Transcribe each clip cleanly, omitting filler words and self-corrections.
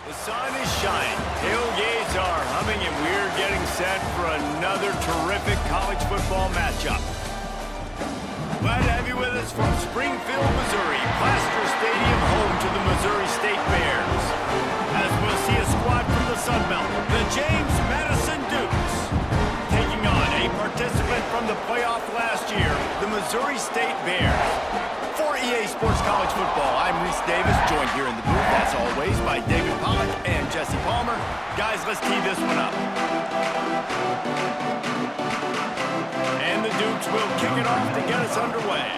The sun is shining, tailgates are humming, and we're getting set for another terrific college football matchup. Glad to have you with us from Springfield, Missouri, Plaster Stadium, home to the Missouri State Bears. As we'll see a squad from the Sun Belt, the James Madison Dukes, taking on a participant from the playoff last year, the Missouri State Bears. For EA Sports College Football, I'm Reese Davis, joined here in the booth, as always, by David Pollack and Jesse Palmer. Guys, let's tee this one up. And the Dukes will kick it off to get us underway.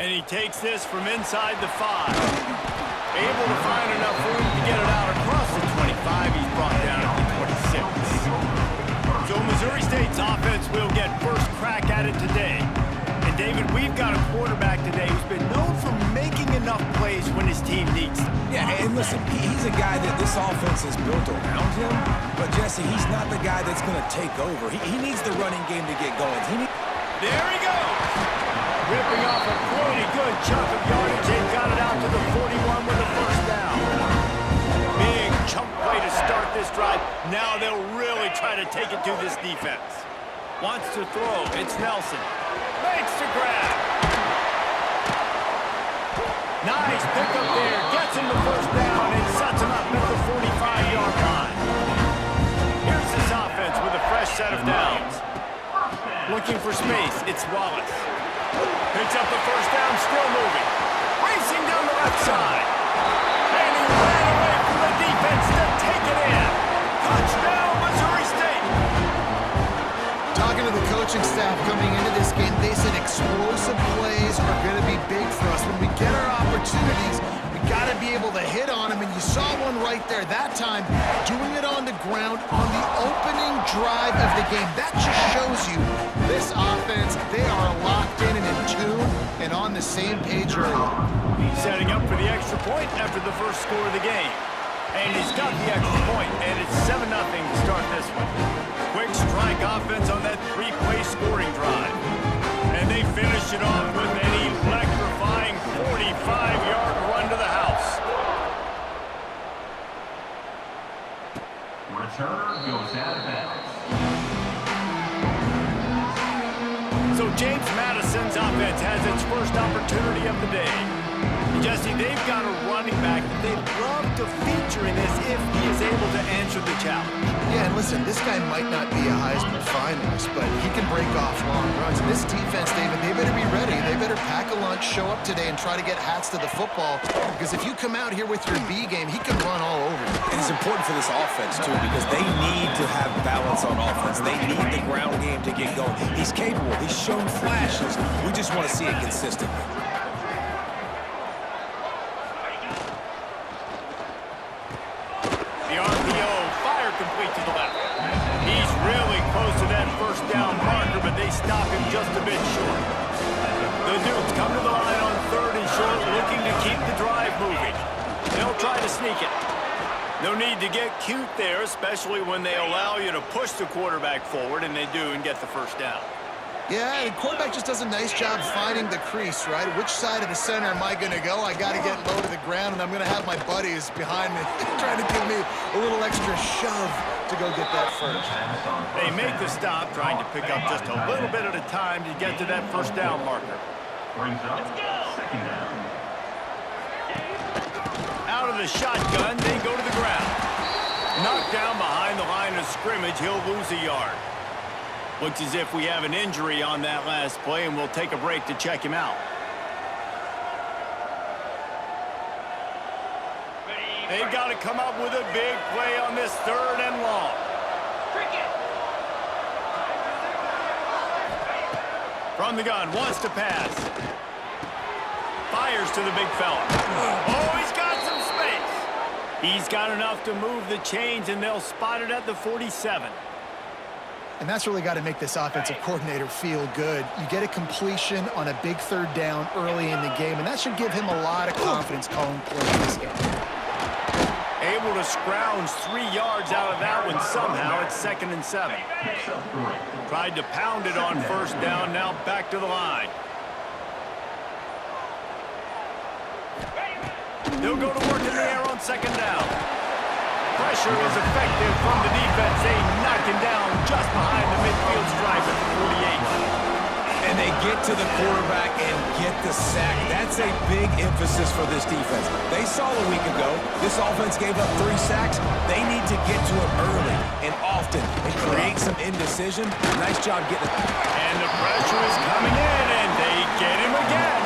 And he takes this from inside the 5. Able to find enough room to get it out across the 25. He's brought down at the 26. So Missouri State's offense will get first crack at it today. And David, we've got a quarterback today who's been known for making enough plays when his team needs them. Yeah, and listen, he's a guy that this offense is built around him. But Jesse, he's not the guy that's going to take over. He needs the running game to get going. There he goes! Ripping off a pretty good chunk of yardage. They've got it out to the 41 with a first down. Big chunk play to start this drive. Now they'll really try to take it to this defense. Wants to throw. It's Nelson. Makes the grab. Nice pickup there. Gets him the first down and sets him up at the 45-yard line. Here's this offense with a fresh set of downs. Looking for space. It's Wallace. Picks up the first down, still moving. Racing down the left side. And he ran away from the defense to take it in. Touchdown, Missouri State. Talking to the coaching staff coming into this game, they said explosive plays are going to be big for us. When we get our opportunities, we got to be able to hit on them. And you saw one right there that time, doing it on the ground on the opening drive of the game. That just shows you this offense, they are locked in and in tune and on the same page early. Setting up for the extra point after the first score of the game. And he's got the extra point, and it's 7-0 to start this one. Quick strike offense on that three-play scoring drive. And they finish it off with an electrifying 45-yard run to the house. Returner goes out of bounds. So James Madison's offense has its first opportunity of the day. Jesse, they've got a running back that they'd love to feature in this if he is able to answer the challenge. Yeah, and listen, this guy might not be a Heisman finalist, but he can break off long runs. And this defense, David, they better be ready. They better pack a lunch, show up today, and try to get hats to the football. Because if you come out here with your B game, he can run all over you. And it's important for this offense, too, because they need to have balance on offense. They need the ground game to get going. He's capable. He's shown flashes. We just want to see it consistently. The RPO, fire complete to the left. He's really close to that first down marker, but they stop him just a bit short. The Dukes come to the line on 3rd and short, looking to keep the drive moving. They'll try to sneak it. No need to get cute there, especially when they allow you to push the quarterback forward, and they do, and get the first down. Yeah, the quarterback just does a nice job finding the crease, right? Which side of the center am I going to go? I got to get low to the ground, and I'm going to have my buddies behind me trying to give me a little extra shove to go get that first. They make the stop, trying to pick up just a little bit at a time to get to that first down marker. Brings up second down. Out of the shotgun, they go to the ground. Knocked down behind the line of scrimmage, he'll lose a yard. Looks as if we have an injury on that last play, and we'll take a break to check him out. They've got to come up with a big play on this 3rd and long. From the gun, wants to pass. Fires to the big fella. Oh, he's got some space. He's got enough to move the chains, and they'll spot it at the 47. And that's really got to make this offensive coordinator feel good. You get a completion on a big 3rd down early in the game, and that should give him a lot of confidence calling plays in this game. Able to scrounge 3 yards out of that one somehow. It's 2nd and 7. Tried to pound it on first down, now back to the line. They'll go to work in the air on second down. Pressure is effective from the defense. They knock him down just behind the midfield stripe at the 48. And they get to the quarterback and get the sack. That's a big emphasis for this defense. They saw a week ago, this offense gave up 3 sacks. They need to get to it early and often and create some indecision. Nice job getting it. And the pressure is coming in, and they get him again.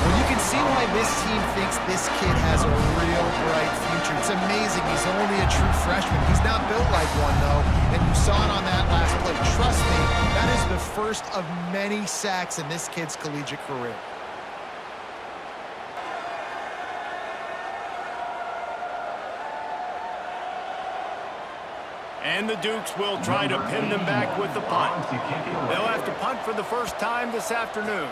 Well, you can see why this team thinks this kid has a real bright future. It's amazing. He's only a true freshman. He's not built like one, though, and you saw it on that last play. Trust me, that is the first of many sacks in this kid's collegiate career. And the Dukes will try to pin them back with the punt. They'll have to punt for the first time this afternoon.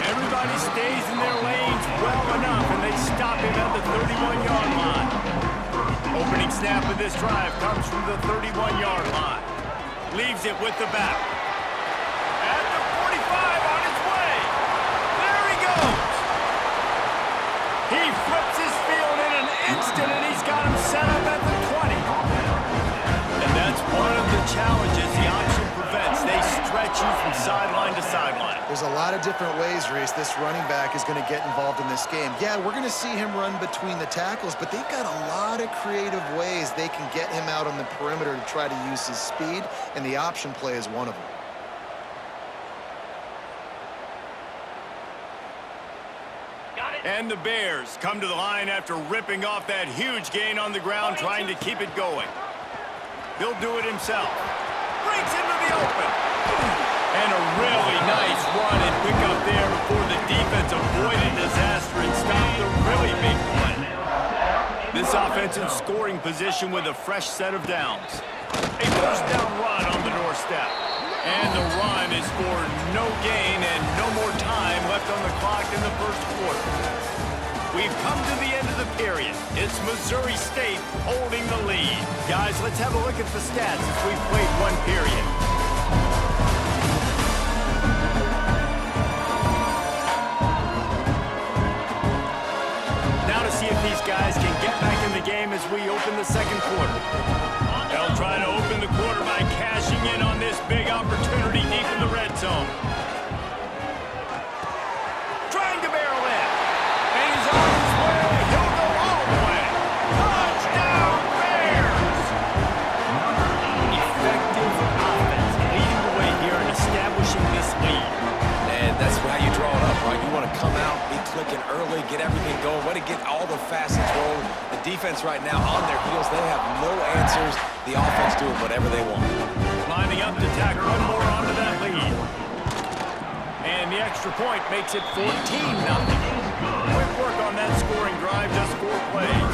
Everybody stays in their lanes well enough, and they stop him at the 31-yard line. Opening snap of this drive comes from the 31-yard line. Leaves it with the back. At the 45 on his way. There he goes. He flips his field in an instant, and he's got him set up at the 20. And that's one of the challenges the option prevents. They stretch you from sideline to sideline. There's a lot of different ways, Reese, this running back is going to get involved in this game. Yeah, we're going to see him run between the tackles, but they've got a lot of creative ways they can get him out on the perimeter to try to use his speed, and the option play is one of them. And the Bears come to the line after ripping off that huge gain on the ground, trying to keep it going. He'll do it himself. Breaks into the open. And a really nice run and pick up there before the defense avoided disaster and stopped the really big play. This offense in scoring position with a fresh set of downs. A first down run on the doorstep. And the run is for no gain and no more time left on the clock in the first quarter. We've come to the end of the period. It's Missouri State holding the lead. Guys, let's have a look at the stats as we've played one period. Now to see if these guys can get back in the game as we open the second quarter. They'll try to open the quarter by cashing in on this big opportunity deep in the red zone. Trying to barrel in. And he's on his way. He'll go all the way. Touchdown, Bears! Effective offense leading the way here and establishing this lead. And that's how you draw it up, right? You want to come out, be clicking early, get everything going, want to get all the facets rolling. The defense right now on their heels, they have no answers. The offense doing whatever they want. Lining up to tack one more onto that lead. And the extra point makes it 14-0. Quick work on that scoring drive, just 4 plays.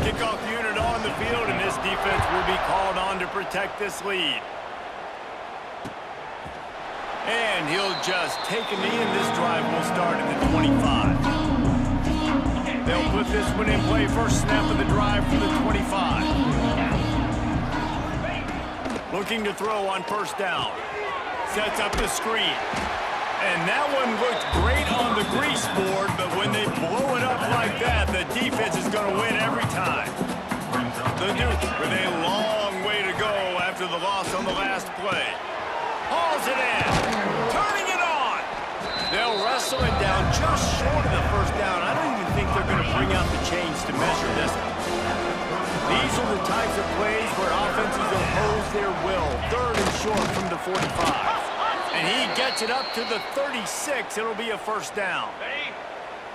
Kickoff unit on the field, and this defense will be called on to protect this lead. And he'll just take a knee, and this drive will start at the 25. They'll put this one in play. First snap of the drive from the 25. Looking to throw on first down. Sets up the screen. And that one looked great on the grease board, but when they blow it up like that, the defense is going to win every time. The Dukes with a long way to go after the loss on the last play. Hauls it in. Turning it on. They'll wrestle it down just short of the first down. I don't even think they're going to bring out the chains to measure this one. These are the types of plays where offenses oppose their will. Third and short from the 45. And he gets it up to the 36. It'll be a first down.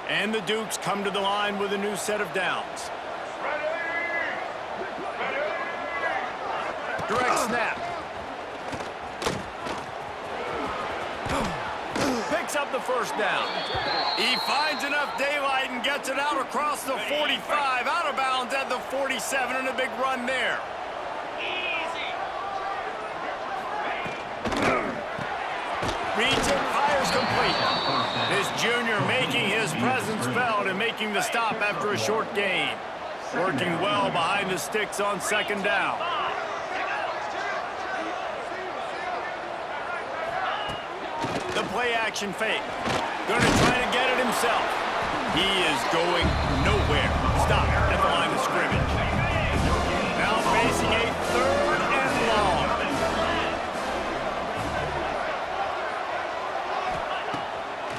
And the Dukes come to the line with a new set of downs. Direct snap. Picks up the first down. He finds enough daylight and gets it out across the 45, out of bounds at the 47, and a big run there. Reads it, fires complete. This junior making his presence felt and making the stop after a short gain. Working well behind the sticks on second down. The play action fake. Gonna try to get it himself. He is going nowhere. Stop at the line of scrimmage. Now facing a 3rd and long.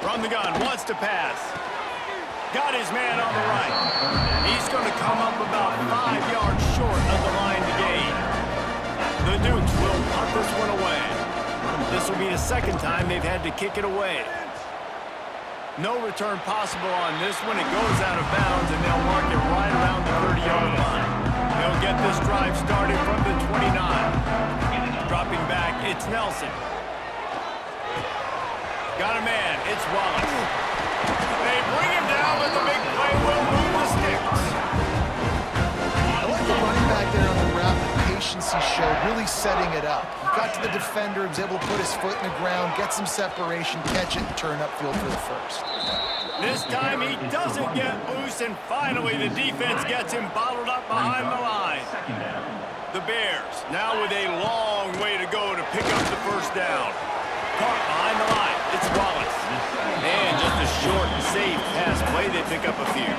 From the gun, wants to pass. Got his man on the right. He's going to come up about 5 yards short of the line to gain. The Dukes will punt this one away. This will be the 2nd time they've had to kick it away. No return possible on this one. It goes out of bounds, and they'll mark it right around the 30-yard line. They'll get this drive started from the 29. Dropping back, it's Nelson. Got a man, it's Wallace. They bring him down, but the big play will move the sticks. I like the running back there on the route, the patience he showed, really setting it up. He got to the defender, was able to put his foot in the ground, get some separation, catch it, and turn upfield for the first. This time he doesn't get loose, and finally the defense gets him bottled up behind the line. The Bears now with a long way to go to pick up the first down. Caught behind the line, it's Wallace. And just a short, safe pass play, they pick up a few.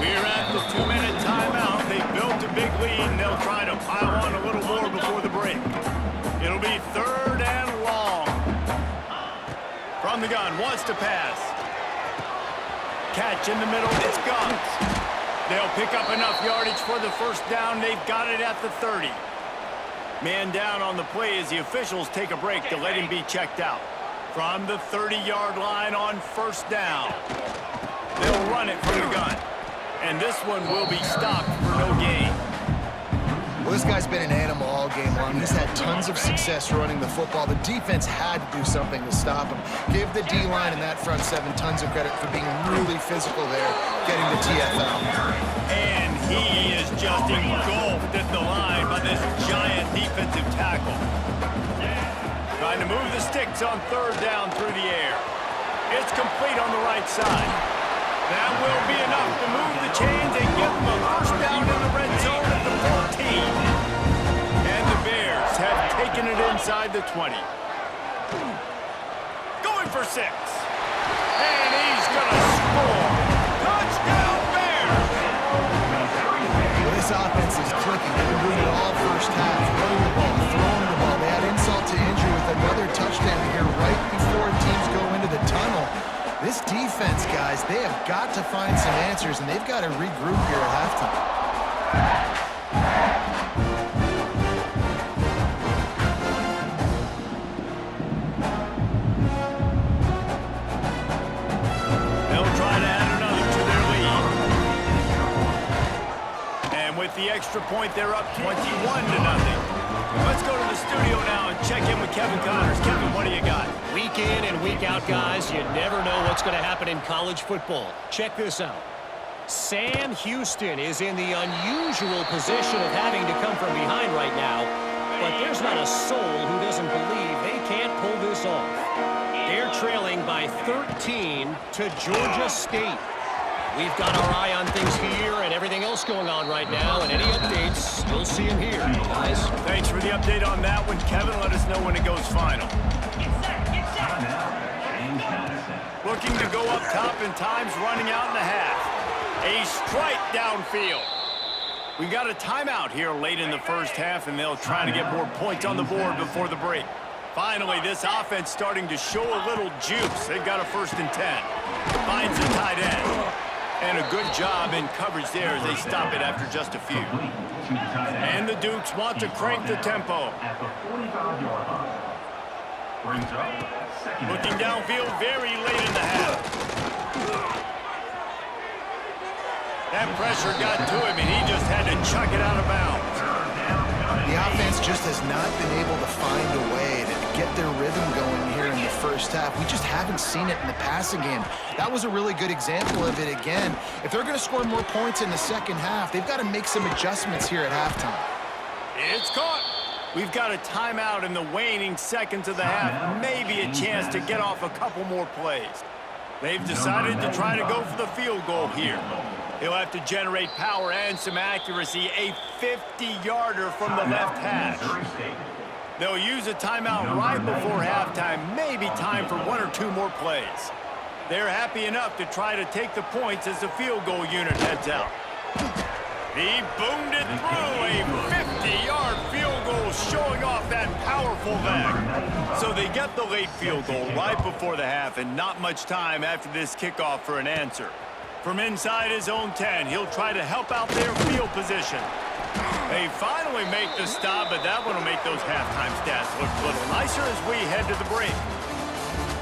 We're at the 2-minute timeout. They built a big lead, and they'll try to pile on a little more before the break. It'll be 3rd and long. From the gun, wants to pass. Catch in the middle, it's Guns. They'll pick up enough yardage for the first down. They've got it at the 30. Man down on the play as the officials take a break to let him be checked out. From the 30-yard line on first down. They'll run it from the gun. And this one will be stopped for no gain. Well, this guy's been an animal all game long. He's had tons of success running the football. The defense had to do something to stop him. Give the D-line and that front 7 tons of credit for being really physical there, getting the TFL. And he is just engulfed at the line by this giant defensive tackle. Trying to move the sticks on 3rd down through the air. It's complete on the right side. That will be enough to move the chains and give them a first down in the red zone at the 14. And the Bears have taken it inside the 20. Going for 6. And he's going to score. Touchdown, Bears! Well, this offense is clicking. They've been doing it all first half. Running the ball, throwing the ball. They had insult to injury with another touchdown here right before teams go into the tunnel. This defense, guys, they have got to find some answers, and they've got to regroup here at halftime. They'll try to add another to their lead. And with the extra point, they're up 21-0. Let's go to the studio now and check in with Kevin Connors. Kevin, what do you got? Week in and week out, guys, you never know what's going to happen in college football. Check this out. Sam Houston is in the unusual position of having to come from behind right now, but there's not a soul who doesn't believe they can't pull this off. They're trailing by 13 to Georgia State. We've got our eye on things here and everything else going on right now, and any updates, you'll see them here, guys. Thanks for the update on that one, Kevin. Let us know when it goes final. Looking to go up top, and time's running out in the half. A strike downfield. We got a timeout here late in the first half, and they'll try to get more points on the board before the break. Finally, this offense starting to show a little juice. They've got a 1st and 10. Finds the tight end. And a good job in coverage there as they stop it after just a few. And the Dukes want to crank the tempo. Looking downfield very late in the half. That pressure got to him, and he just had to chuck it out of bounds. The offense just has not been able to find a way to get their rhythm going here in the first half. We just haven't seen it in the passing game. That was a really good example of it again. If they're going to score more points in the second half, they've got to make some adjustments here at halftime. It's caught. We've got a timeout in the waning seconds of the half. Maybe a chance to get off a couple more plays. They've decided to try to go for the field goal here. He'll have to generate power and some accuracy. A 50-yarder from the left hash. They'll use a timeout right before halftime, maybe time for 1 or 2 more plays. They're happy enough to try to take the points as the field goal unit heads out. He boomed it through, a 50-yard field goal showing off that powerful leg. So they get the late field goal right before the half and not much time after this kickoff for an answer. From inside his own 10, he'll try to help out their field position. They finally make the stop, but that one will make those halftime stats look a little nicer as we head to the break.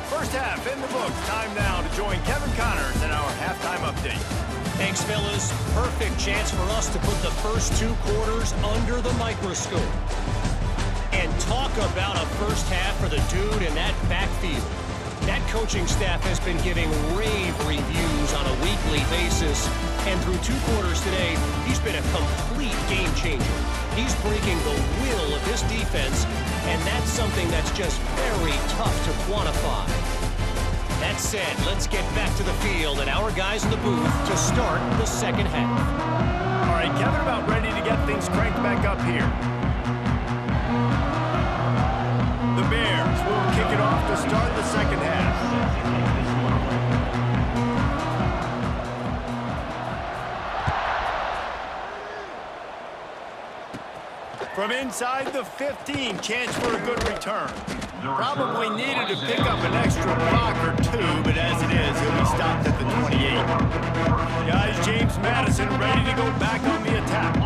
First half in the books. Time now to join Kevin Connors in our halftime update. Thanks, fellas. Perfect chance for us to put the first 2 quarters under the microscope. And talk about a first half for the dude in that backfield. That coaching staff has been giving rave reviews on a weekly basis. And through 2 quarters today, he's been a complete game changer. He's breaking the will of this defense, and that's something that's just very tough to quantify. That said, let's get back to the field and our guys in the booth to start the second half. All right, Kevin, about ready to get things cranked back up here. The Bears will kick it off to start the second half. From inside the 15, chance for a good return. Probably needed to pick up an extra block or 2, but as it is, he'll be stopped at the 28. Guys, James Madison ready to go back on the attack.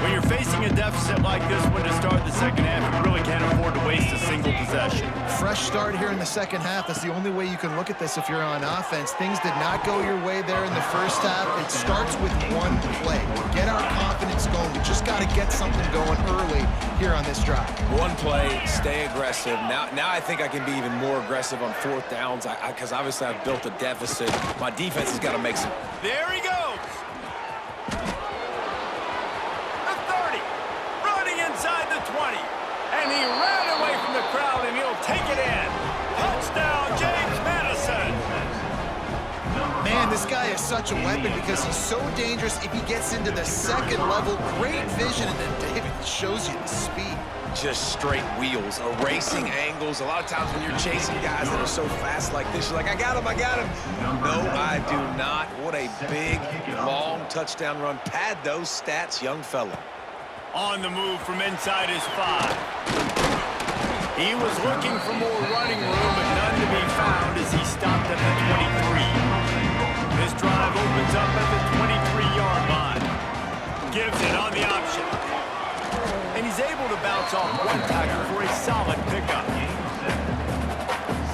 When you're facing a deficit like this one to start the second half, you really can't afford to waste a single possession. Fresh start here in the second half. That's the only way you can look at this if you're on offense. Things did not go your way there in the first half. It starts with one play. Get our confidence going. We just got to get something going early here on this drive. One play, stay aggressive. Now I think I can be even more aggressive on 4th downs because obviously I've built a deficit. My defense has got to make some. There he goes. The 30. Running inside the 20. And he ran away from the crowd, and he'll take it in. Touchdown, James Madison. Man, this guy is such a weapon because he's so dangerous if he gets into the second level. Great vision, and then David shows you the speed. Just straight wheels, erasing angles. A lot of times when you're chasing guys that are so fast like this, you're like, I got him. No, I do not. What a big, long touchdown run. Pad those stats, young fella. On the move from inside his 5. He was looking for more running room, but none to be found as he stopped at the 23. This drive opens up at the 23-yard line. Gives it on the option. And he's able to bounce off one tackle for a solid pickup.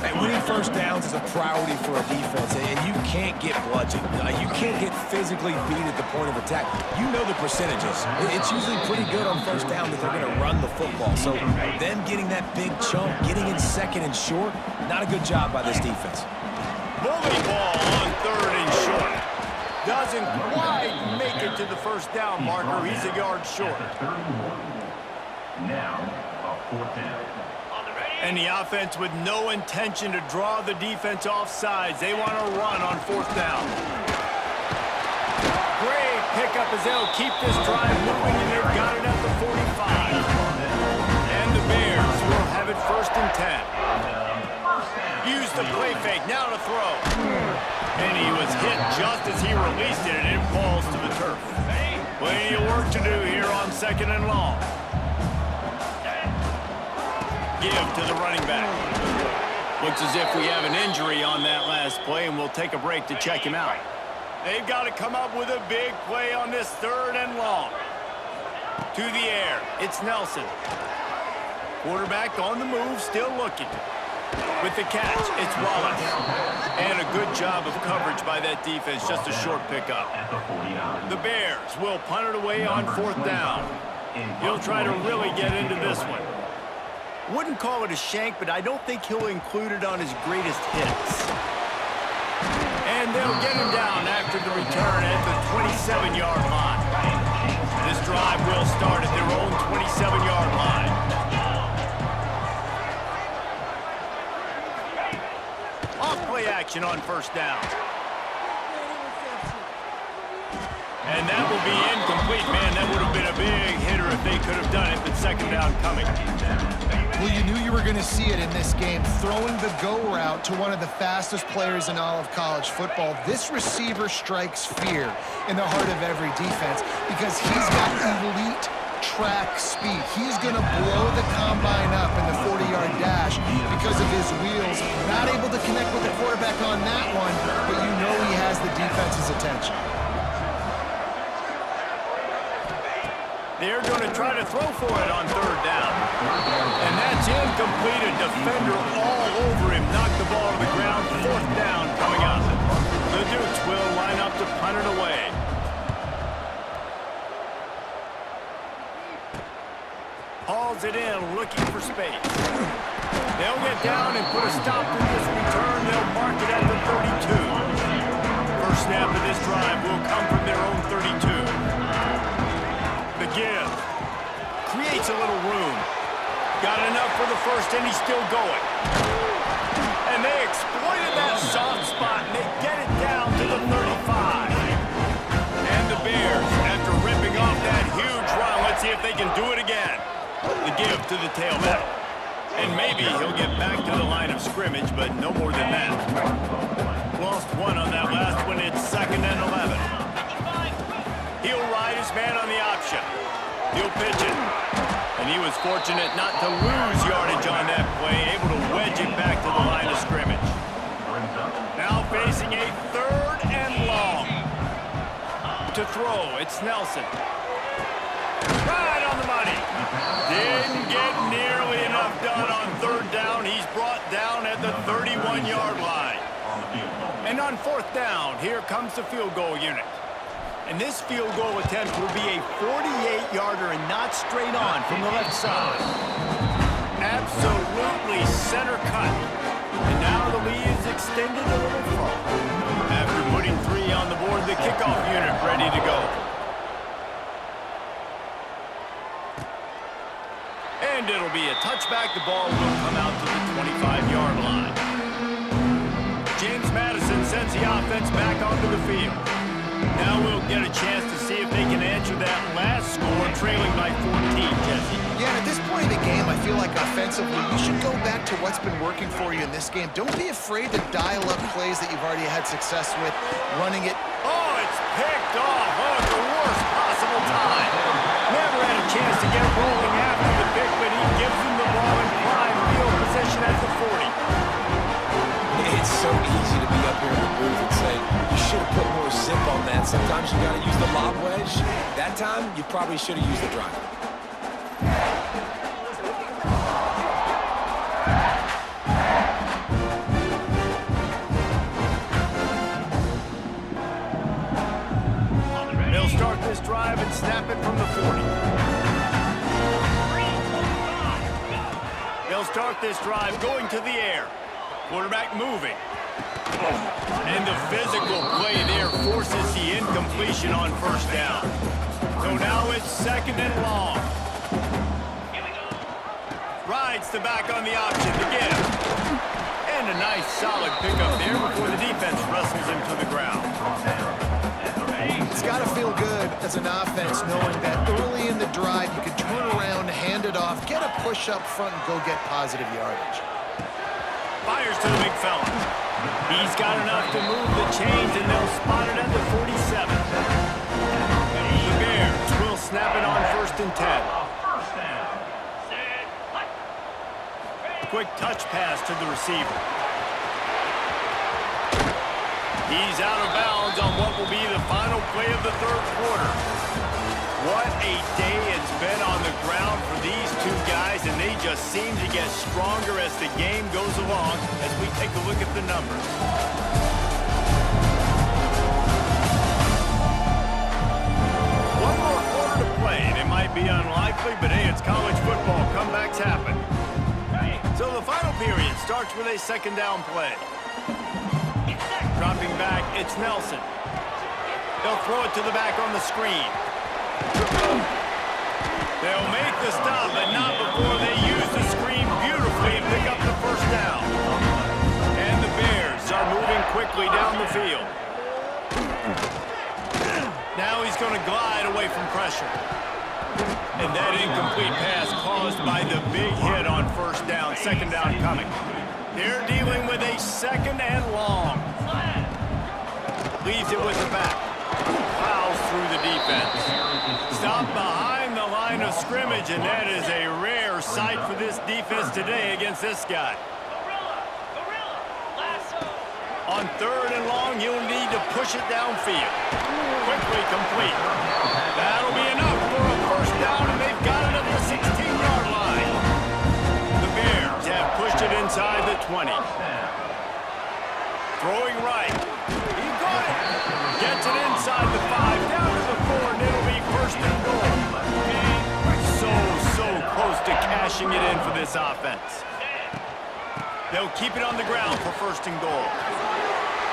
Hey, winning first downs is a priority for a defense, and you can't get bludgeoned. You can't get physically beat at the point of attack. You know the percentages. It's usually pretty good on first down that they're going to run the football. So them getting that big chunk, getting in second and short, not a good job by this defense. Bully ball on 3rd and short. Doesn't quite make it to the first down marker. He's a yard short. Now, a 4th down. And the offense with no intention to draw the defense off sides. They want to run on 4th down. Great pickup as they'll keep this drive moving, and they've got it at the 45. And the Bears will have it 1st and 10. Use the play fake, now to throw. And he was hit just as he released it, and it falls to the turf. Plenty of work to do here on 2nd and long. Give to the running back. Looks as if we have an injury on that last play, and we'll take a break to check him out. They've got to come up with a big play on this 3rd and long. To the air, it's Nelson. Quarterback on the move, still looking. With the catch, it's Wallace. And a good job of coverage by that defense, just a short pickup. The Bears will punt it away on 4th down. He'll try to really get into this one. Wouldn't call it a shank, but I don't think he'll include it on his greatest hits. And they'll get him down after the return at the 27-yard line. This drive will start at their own 27-yard line. Off play action on 1st down. And that will be incomplete, man. That would have been a big hitter if they could have done it, but second down coming. Well, you knew you were going to see it in this game. Throwing the go route to one of the fastest players in all of college football. This receiver strikes fear in the heart of every defense because he's got elite track speed. He's going to blow the combine up in the 40-yard dash because of his wheels. Not able to connect with the quarterback on that one, but you know he has the defense's attention. They're going to try to throw for it on third down. And that's incomplete. A defender all over him. Knocked the ball to the ground. Fourth down coming up. The Dukes will line up to punt it away. Hauls it in, looking for space. They'll get down and put a stop to this return. They'll mark it at the 32. First snap of this drive will come from their own 32. The give. Creates a little room. Got enough for the first, and he's still going. And they exploited that soft spot, and they get it down to the 35. And the Bears, after ripping off that huge run, let's see if they can do it again. The give to the tailback. And maybe he'll get back to the line of scrimmage, but no more than that. Lost one on that last one. It's 2nd and 11. He'll ride his man on the option. He'll pitch it. And he was fortunate not to lose yardage on that play, able to wedge it back to the line of scrimmage. Now facing a 3rd and long. To throw, it's Nelson. Right on the money. Didn't get nearly enough done on third down. He's brought down at the 31-yard line. And on fourth down, here comes the field goal unit. And this field goal attempt will be a 48-yarder and not straight on from the left side. Absolutely center cut. And now the lead is extended a little far. After putting 3 on the board, the kickoff unit ready to go. And it'll be a touchback. The ball will come out to the 25-yard line. James Madison sends the offense back onto the field. Now we'll get a chance to see if they can answer that last score, trailing by 14, Jesse. Yeah, at this point in the game, I feel like offensively, you should go back to what's been working for you in this game. Don't be afraid to dial up plays that you've already had success with, running it. Oh, it's picked off. Oh, at the worst possible time. Never had a chance to get rolling after the pick, but he gives him the ball in prime field position at the 40. It's so easy to be up here in the booth and say, you should have put more zip on that. Sometimes you got to use the lob wedge. That time, you probably should have used the driver. They'll start this drive and snap it from the 40. They'll start this drive going to the air. Quarterback moving. And the physical play there forces the incompletion on first down. So now it's 2nd and long. Rides the back on the option to give. And a nice solid pickup there before the defense wrestles him to the ground. It's got to feel good as an offense knowing that early in the drive you can turn around, hand it off, get a push up front, and go get positive yardage. Fires to the big fella. He's got enough to move the chains, and they'll spot it at the 47. The Bears will snap it on 1st and 10. Quick touch pass to the receiver. He's out of bounds on what will be the final play of the 3rd quarter. What a day it's been on the ground for these two guys, and they just seem to get stronger as the game goes along as we take a look at the numbers. One more quarter to play, and it might be unlikely, but hey, it's college football. Comebacks happen. So the final period starts with a 2nd down play. Dropping back, it's Nelson. They'll throw it to the back on the screen. They'll make the stop, but not before they use the screen beautifully and pick up the first down. And the Bears are moving quickly down the field. Now he's away from pressure. And that incomplete pass caused by the big hit on first down. Second down coming. They're dealing with a second and long. Leaves it with the back. Fouls through the defense. Stop behind the line of scrimmage, and that is a rare sight for this defense today against this guy. On third and long, you'll need to push it downfield. Quickly complete. That'll be enough for a first down, and they've got it at the 16-yard line. The Bears have pushed it inside the 20. Throwing right. He got it. Gets it inside the 5, down to the 4, and it'll be first and goal. So close to cashing it in for this offense. They'll keep it on the ground for first and goal.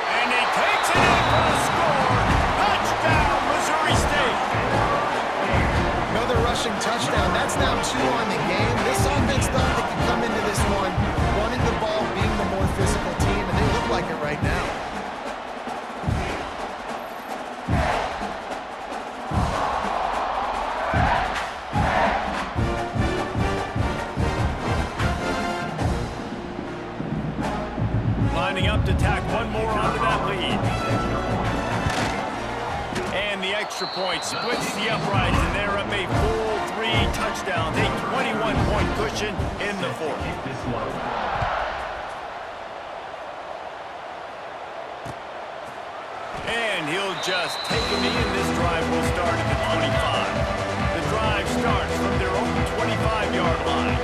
And he takes it in for the score. Touchdown, Missouri State. Another rushing touchdown. That's now 2 on the game. This offense thought they could come into this one running the ball, being the more physical team, and they look like it right now. Lining up to tack one more onto that lead. And the extra point splits the uprights, and they're up a full 3 touchdowns, a 21-point cushion in the fourth. And he'll just take a knee, and this drive will start at the 25. The drive starts from their own 25-yard line.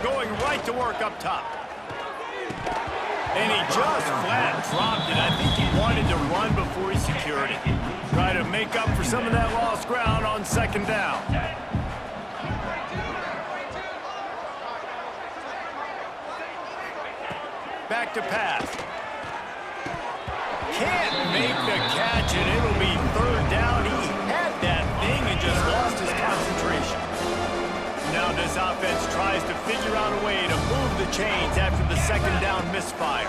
Going right to work up top. And he just flat dropped it. I think he wanted to run before he secured it. Try to make up for some of that lost ground on second down. Back to pass. Can't make the catch, and it'll be third down. He had that thing and just lost his concentration. Now this offense tries to figure out a way to move the chains after the second down misfire.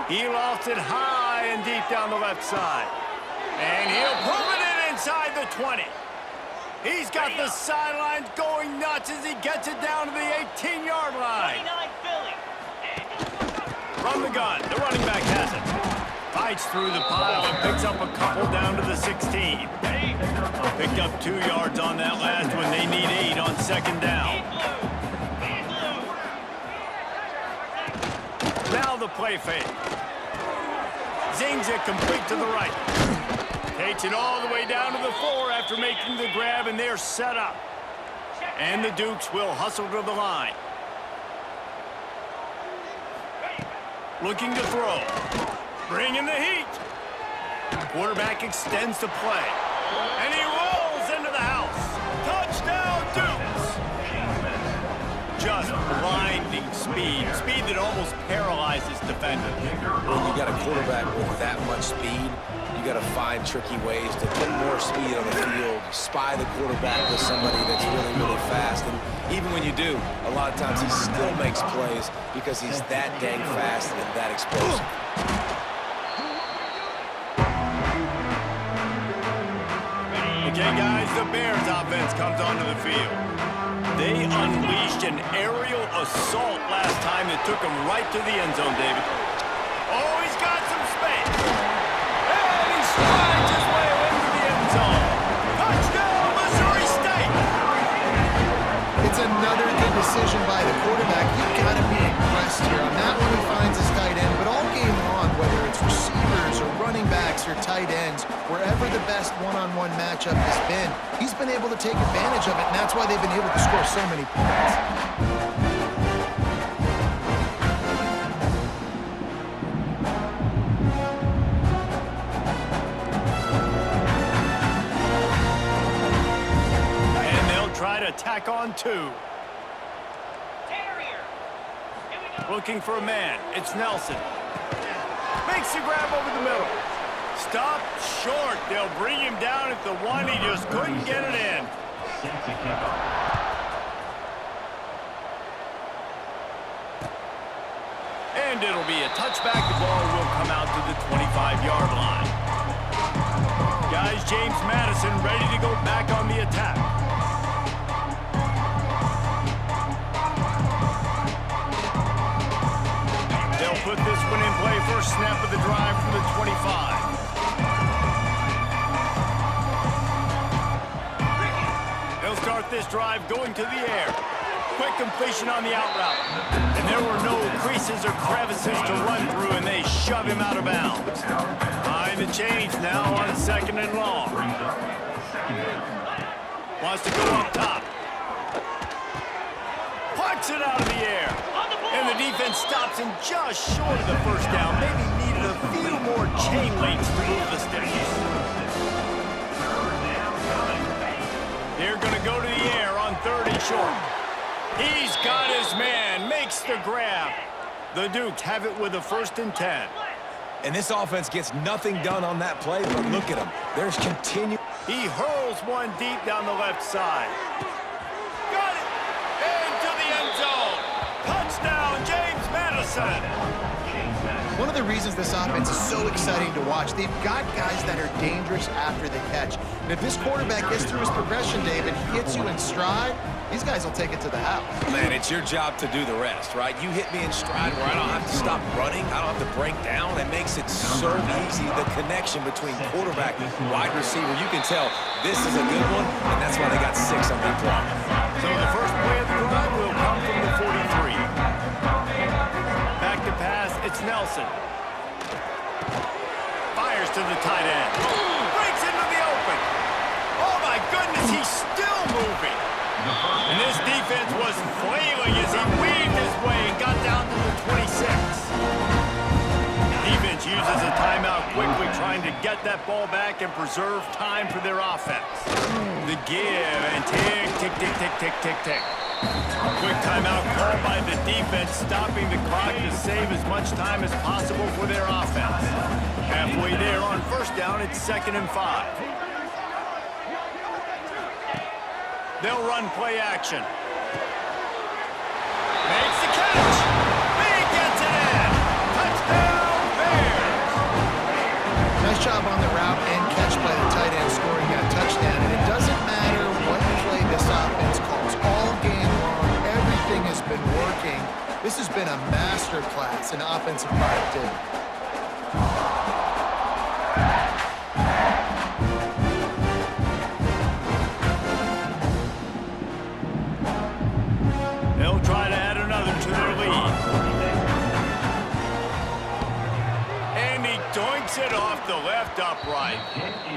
He lost it high and deep down the left side. And he'll put it in inside the 20. He's got the sidelines going nuts as he gets it down to the 18-yard line. From the gun, the running back has it. Fights through the pile and picks up a couple down to the 16. Picked up 2 yards on that last one. They need 8 on second down. Now the play fake. Zings it complete to the right. Takes it all the way down to the 4 after making the grab, and they're set up. And the Dukes will hustle to the line. Looking to throw. Bringing the heat. Quarterback extends the play. And he rolls into the house. Touchdown, Dukes! Just blinding speed. Speed that almost paralyzes defenders. When you got a quarterback with that much speed, you got to find tricky ways to put more speed on the field, spy the quarterback with somebody that's really, really fast. And even when you do, a lot of times he still makes plays because he's that dang fast and that explosive. Okay, guys, the Bears offense comes onto the field. They unleashed an aerial assault last time that took him right to the end zone, David. Oh, he's got some space. And he strides his way into the end zone. Touchdown, Missouri State! It's another good decision by the quarterback. You've got to be impressed here. On that one, he finds his tight end, but all game long, whether it's receivers or running backs or tight ends, wherever the best one-on-one matchup has been, he's been able to take advantage of it, and that's why they've been able to score so many points. And they'll try to tack on 2. Looking for a man. It's Nelson. Makes the grab over the middle. Stopped short. They'll bring him down at the 1. He just couldn't get it in. And it'll be a touchback. The ball will come out to the 25-yard line. Guys, James Madison ready to go back on the attack. They'll put this one in play. First snap of the drive from the 25. They'll start this drive going to the air. Quick completion on the out route. And there were no creases or crevices to run through, and they shove him out of bounds. Behind the chains now on 2nd and long. Wants to go up top. Plucks it out of the air. And the defense stops him just short of the first down. Maybe needed a few more chain links to move the sticks. They're going to go to the air on 3rd and short. He's got his man, makes the grab. The Dukes have it with a 1st and 10. And this offense gets nothing done on that play, but look at him. There's continued. He hurls one deep down the left side. Got it! Into the end zone. Touchdown, James Madison. One of the reasons this offense is so exciting to watch, they've got guys that are dangerous after the catch. And if this quarterback gets through his progression, Dave, and hits you in stride, these guys will take it to the house. Man, it's your job to do the rest, right? You hit me in stride where I don't have to stop running. I don't have to break down. It makes it so easy, the connection between quarterback and wide receiver. You can tell this is a good one, and that's why they got 6 on that play. So the first play of the drive will come from the 43. Back to pass, it's Nelson. Fires to the tight end. Breaks into the open. Oh my goodness, he's still moving. And this defense was flailing as he weaved his way and got down to the 26. Defense uses a timeout quickly, trying to get that ball back and preserve time for their offense. The give and tick, tick, tick, tick, tick, tick, tick. Quick timeout called by the defense, stopping the clock to save as much time as possible for their offense. Halfway there on 1st down, it's 2nd and 5. They'll run play action. Makes the catch. He gets it in. Touchdown, Bears. Nice job on the route and catch by the tight end, scoring that touchdown. And it doesn't matter what play this offense calls. All game long, everything has been working. This has been a master class in offensive productivity. They'll try to add another to their lead. And he doinks it off the left upright.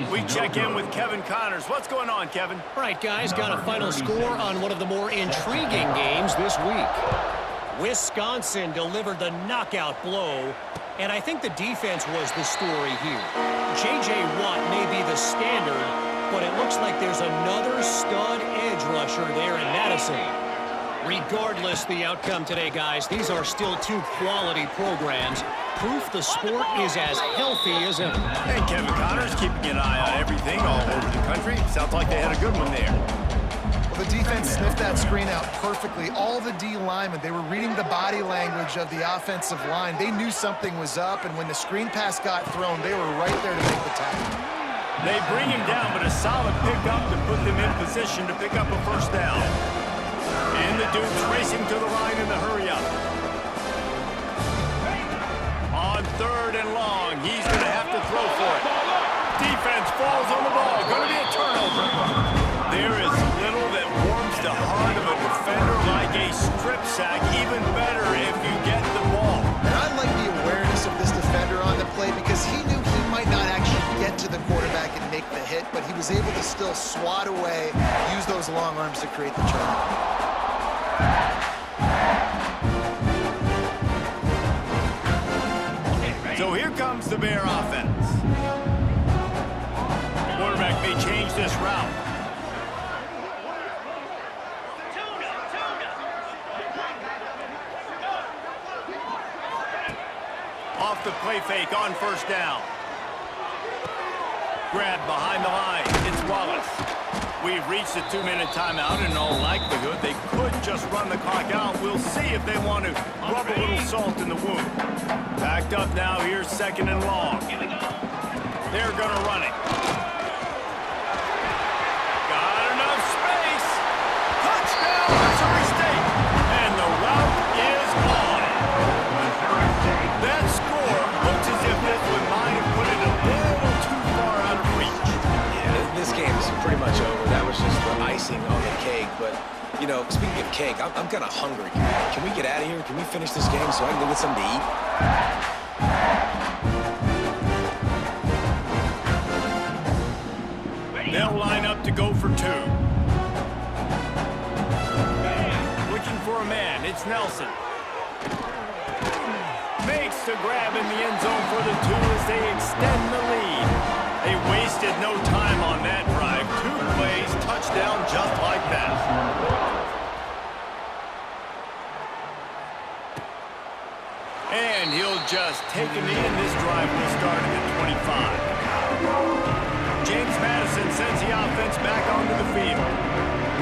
We check in with Kevin Connors. What's going on, Kevin? All right, guys, got a final score on one of the more intriguing games this week. Wisconsin delivered the knockout blow, and I think the defense was the story here. J.J. Watt may be the standard, but it looks like there's another stud edge rusher there in Madison. Regardless the outcome today, guys, these are still 2 quality programs. Proof the sport is as healthy as ever. Hey, Kevin Connors, keeping an eye on everything all over the country. Sounds like they had a good one there. Well, the defense sniffed that screen out perfectly. All the D linemen, they were reading the body language of the offensive line. They knew something was up, and when the screen pass got thrown, they were right there to make the tackle. They bring him down, but a solid pickup to put them in position to pick up a 1st down. And the Dukes racing to the line in the hurry-up. On 3rd and long, he's going to have to throw for it. Defense falls on the ball. Going to be a turnover. There is little that warms the heart of a defender like a strip sack. Even better if you get the ball. And I like the awareness of this defender on the play because he knew he might not actually get to the quarterback and make the hit, but he was able to still swat away, use those long arms to create the turnover. So here comes the Bear offense. Quarterback may change this route. Off the play fake on 1st down. Grab behind the line. It's Wallace. We've reached a 2-minute timeout. In all likelihood, they could just run the clock out. We'll see if they want to rub a little salt in the wound. Backed up now. Here's 2nd and long. They're going to run it. Got enough space. Touchdown, Missouri State. And the route is on. That score looks as if this one might have put it a little too far out of reach. Yeah, this game is pretty much over. That was just the icing on the cake. But, you know, speaking of cake, I'm kind of hungry. Can we get out of here? Can we finish this game so I can go get something to eat? They'll line up to go for 2. Looking for a man. It's Nelson. Makes the grab in the end zone for the 2 as they extend the lead. They wasted no time on that drive. 2 plays, touchdown just like that. And he'll just take a knee, and this drive will start at the 25. James Madison sends the offense back onto the field.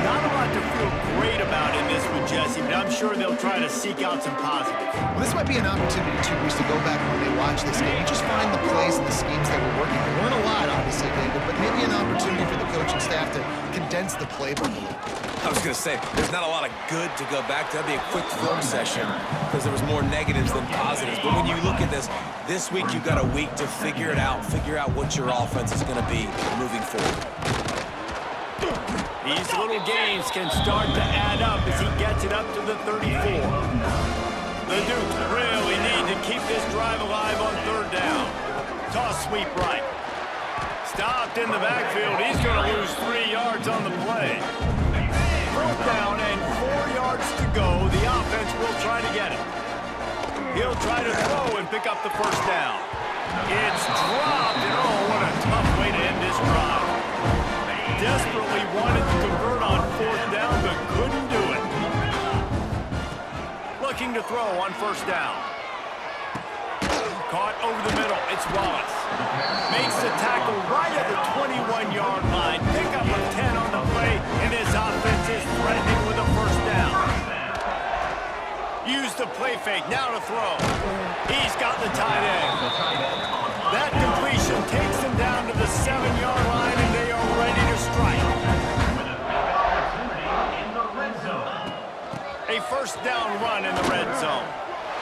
Not a lot to feel great about in this one, Jesse, but I'm sure they'll try to seek out some positives. Well, this might be an opportunity, too, Reese, to go back when they watch this game. You just find the plays and the schemes that were working. There weren't a lot, obviously, David, but maybe an opportunity for the coaching staff to condense the playbook a little. I was going to say, there's not a lot of good to go back to. That'd be a quick film session because there was more negatives than positives. But when you look at this week you've got a week to figure it out, figure out what your offense is going to be moving forward. These little gains can start to add up as he gets it up to the 34. The Dukes really need to keep this drive alive on 3rd down. Toss sweep right. Stopped in the backfield. He's going to lose 3 yards on the play. 4th down and 4 yards to go. The offense will try to get it. He'll try to throw and pick up the 1st down. It's dropped, and oh, what a tough way to end this drive. Desperately wanted to convert on 4th down, but couldn't do it. Looking to throw on 1st down. Caught over the middle. It's Wallace. Makes the tackle right at the 21-yard line. Pickup of 10 on the play, and his offense is threatening with a 1st down. Use the play fake. Now to throw. He's got the tight end. That completion takes them down to the 7-yard line, and they are ready to strike. A 1st down run in the red zone.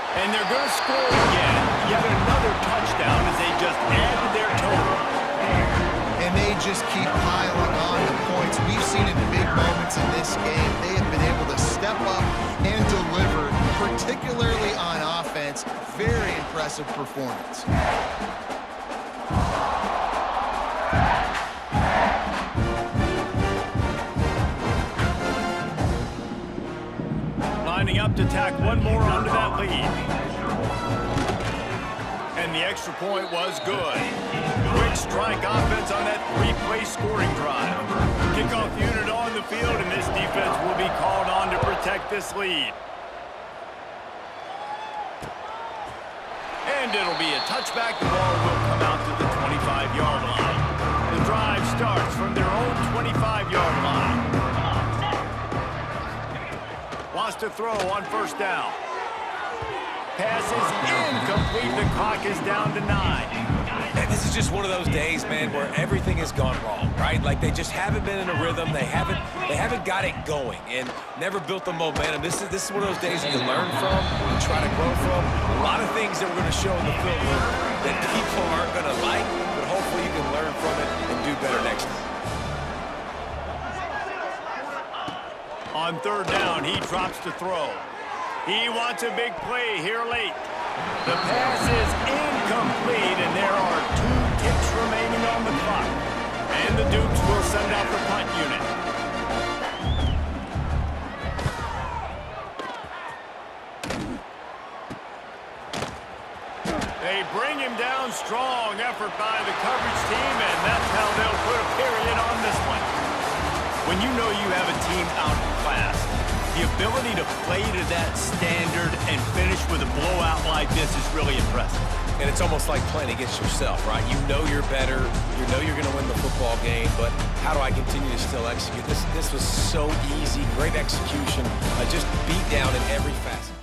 And they're going to score again. Yet another touchdown as they just add to their total. And they just keep piling on the points. We've seen in big moments in this game, they have been able to step up and deliver, particularly on offense. Very impressive performance. Lining up to tack one more onto that lead. And the extra point was good. Quick strike offense on that 3-play scoring drive. Kickoff unit on the field, and this defense will be called on to protect this lead. And it'll be a touchback. The ball will come out to the 25-yard line. The drive starts from their own 25-yard line. Wants to throw on 1st down. Pass is incomplete. The clock is down to 9. And this is just one of those days, man, where everything has gone wrong, right? Like they just haven't been in a rhythm. They haven't got it going and never built the momentum. This is one of those days that you learn from and try to grow from. A lot of things that we're going to show in the film that people aren't going to like, but hopefully you can learn from it and do better next time. On 3rd down, he drops to throw. He wants a big play here late. The pass is incomplete, and there are 2 ticks remaining on the clock. And the Dukes will send out the punt unit. They bring him down. Strong effort by the coverage team, and that's how they'll put a period on this one. When you know you have a team outclassed, the ability to play to that standard and finish with a blowout like this is really impressive. And it's almost like playing against yourself, right? You know you're better. You know you're going to win the football game, but how do I continue to still execute? This was so easy. Great execution. Just beat down in every facet.